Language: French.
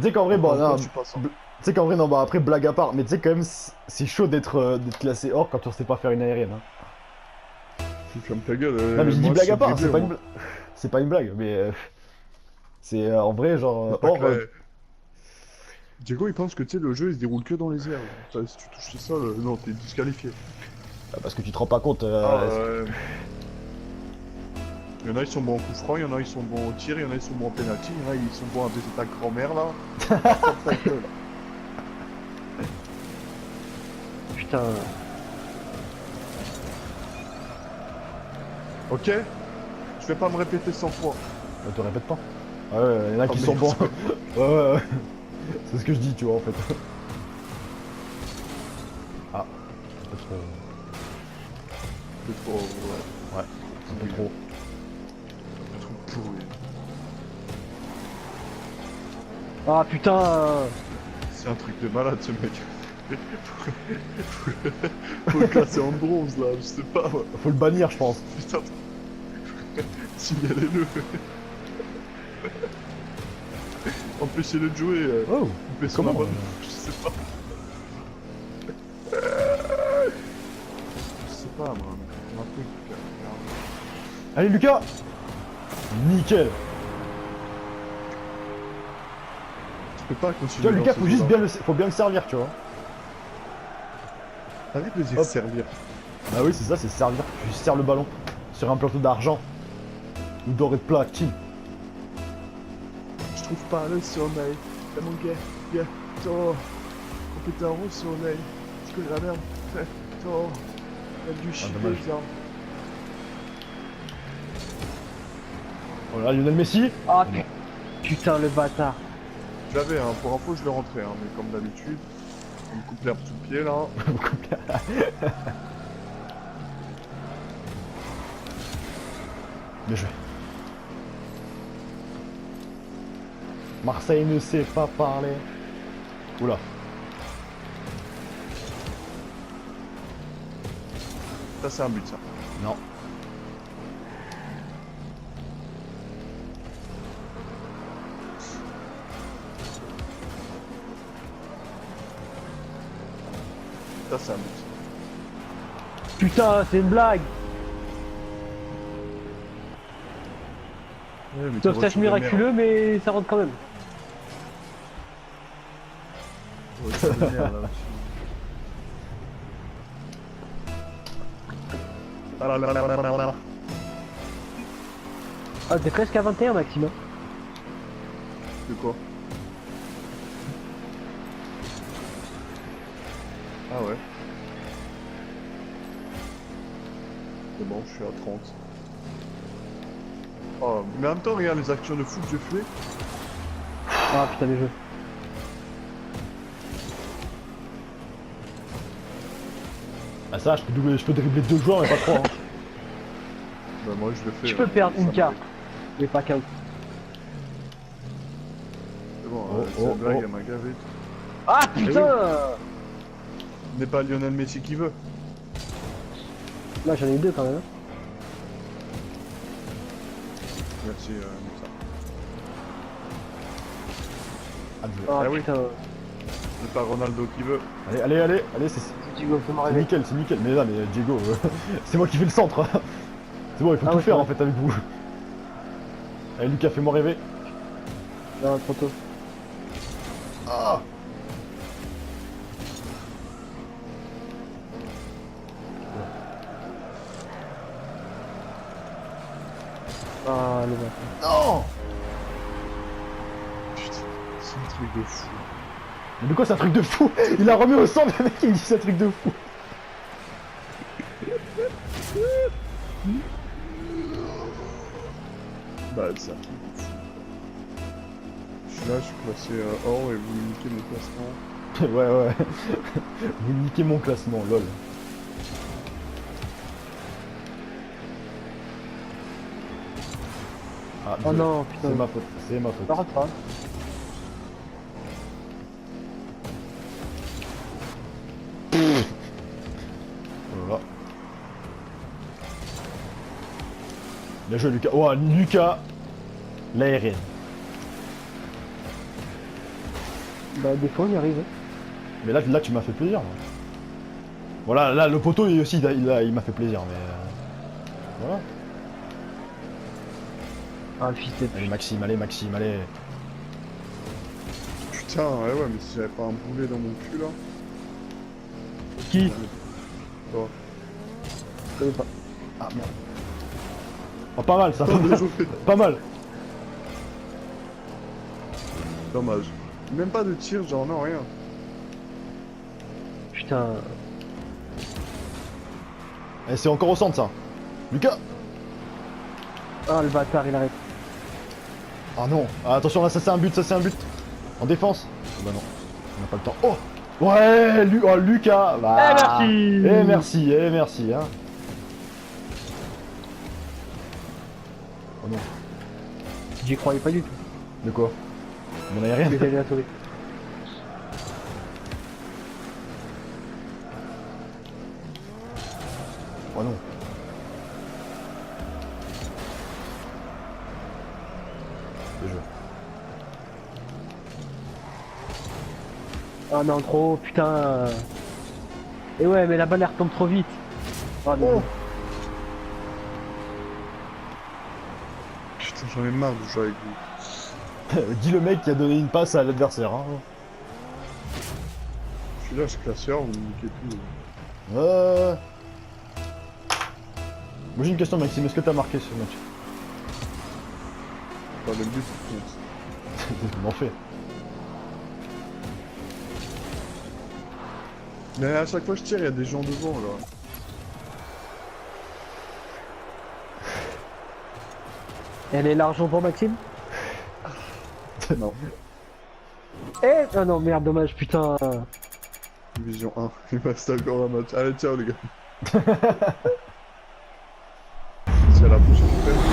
tu sais qu'en vrai, bon, non, Je suis pas ça. tu sais qu'en vrai, non, bah après, blague à part, mais tu sais quand même, c'est chaud d'être classé hors quand on sait pas faire une aérienne. Hein. Tu fermes ta gueule, Non, mais j'ai dit moi je blague sais à part, dribbler moi. c'est pas une blague, mais c'est en vrai, genre, C'est pas hors. clair. Diego il pense que tu sais le jeu il se déroule que dans les airs. Si tu touches le sol, non t'es disqualifié. Parce que tu te rends pas compte. Ah il y en a ils sont bons en coup franc, il y en a ils sont bons au tir, il y en a ils sont bons en penalty, il y en a ils sont bons à des attaques grand-mère là. Ferme ta gueule. Putain. Ok. Je vais pas me répéter 100 fois. Te répète pas. Ouais, il y en a Oh, qui sont bons. merde. Ouais. C'est ce que je dis, tu vois, en fait. Ah, un peu trop. C'est trop, ouais. Ouais, un peu trop. Un truc pourri. Ah putain. C'est un truc de malade ce mec. Faut le classer en bronze là, je sais pas. Ouais. Faut le bannir, je pense. Putain. Signalez-le. Empêchez-le de jouer. Oh, Coupez son comment abonnement. Je sais pas. Je sais pas moi. Un truc. Allez, Lucas. Nickel. Tu peux pas Tu continuer. vois, dans Lucas, ce faut juste jeu-là. faut bien le servir, tu vois. Arrête de dire Hop. servir. Bah oui, c'est ça, c'est servir. Tu sers le ballon sur un plateau d'argent ou doré de platine. Je trouve pas le sommeil. Là mon gars, toi. Compétent au soleil. Tu connais la merde. Toi. Y'a du chien dommage. ça. Voilà, Lionel Messi. Ah Non. putain le bâtard. Je l'avais, hein, pour info, je le rentrais, hein, mais comme d'habitude, on me coupe l'herbe sous le pied là. Bien joué. Marseille ne sait pas parler. Oula. Ça, c'est un but, ça. Non. Ça, c'est un but. Putain, c'est une blague. Ouais, mais Sauf tâche miraculeux, mais ça rentre quand même. Ah, t'es presque à 21, Maxime. De quoi? Ah ouais. C'est bon, je suis à 30. Oh, mais en même temps, regarde les actions de foot que je fais. Ah putain, les jeux. Ah ça, je peux dribbler 2 joueurs mais pas 3. Hein. Bah, moi, je le fais. Tu peux perdre une carte, mais pas qu'un. C'est bon, Oh, cette oh, blague, oh. elle m'a gavé. Ah putain. N'est pas Lionel Messi qui veut. Là, j'en ai eu deux quand même. Hein. Merci, Moussa. Ah Ah oui. putain. C'est pas Ronaldo qui veut. Allez, c'est Diego, fais-moi rêver. nickel, c'est nickel. Mais là, mais Diego, c'est moi qui fais le centre. C'est bon, il faut Ah tout ouais, faire c'est en fait avec vous. Allez, Lucas, fais-moi rêver. Non, trop tôt. Ah Ah, le bâtard. non. Putain, c'est un truc de fou. Mais de quoi c'est un truc de fou? Il a remis au centre, le mec il dit c'est un truc de fou. Bah, c'est un truc de fou. Je suis là, je suis classé hors et vous niquez mon classement. Ouais. Vous niquez mon classement, lol. Ah, Oh désolé. non, putain. C'est ma faute, c'est ma faute. Ça rentre pas. Voilà. Bien joué Lucas. Oh Lucas. L'aérienne. Bah, des fois, on y arrive. Hein. Mais là tu m'as fait plaisir. Là. Voilà, là, le poteau, il aussi, il m'a fait plaisir, mais... voilà. Ah, le fils de Allez, pute. Maxime, allez. Putain, ouais, mais si j'avais pas un boulet dans mon cul là. Qui? Toi. Je connais pas. Ah, merde. Oh, pas mal, ça. Oh, bien joué. Pas mal. Dommage. Même pas de tir, genre non, rien. Putain. Et c'est encore au centre, ça. Lucas. Ah, le bâtard, il arrête. Ah non. Ah, attention, là, ça c'est un but, En défense. Bah non, on n'a pas le temps. Oh ouais, oh, Lucas. Bah. merci. Merci, hein. Oh non. J'y croyais pas du tout. De quoi? On n'avait rien. Mais j'allais la sauver. Oh non. Le jeu. Ah non, trop, putain. Et ouais, mais la balle elle retombe trop vite. Ah, mais Oh. Putain, j'en ai marre de jouer avec vous. Dis le mec qui a donné une passe à l'adversaire. Hein. Je suis là, je classeur, vous me niquez tout. Moi j'ai une question, Maxime, est-ce que t'as marqué ce match? Pas le but, c'est Je m'en fais. mais à chaque fois que je tire, il y a des gens devant là. elle est l'argent pour Maxime? Non. Eh ah non, merde, dommage, putain. Division 1, il me reste encore un match. Allez, ciao les gars. C'est à la prochaine.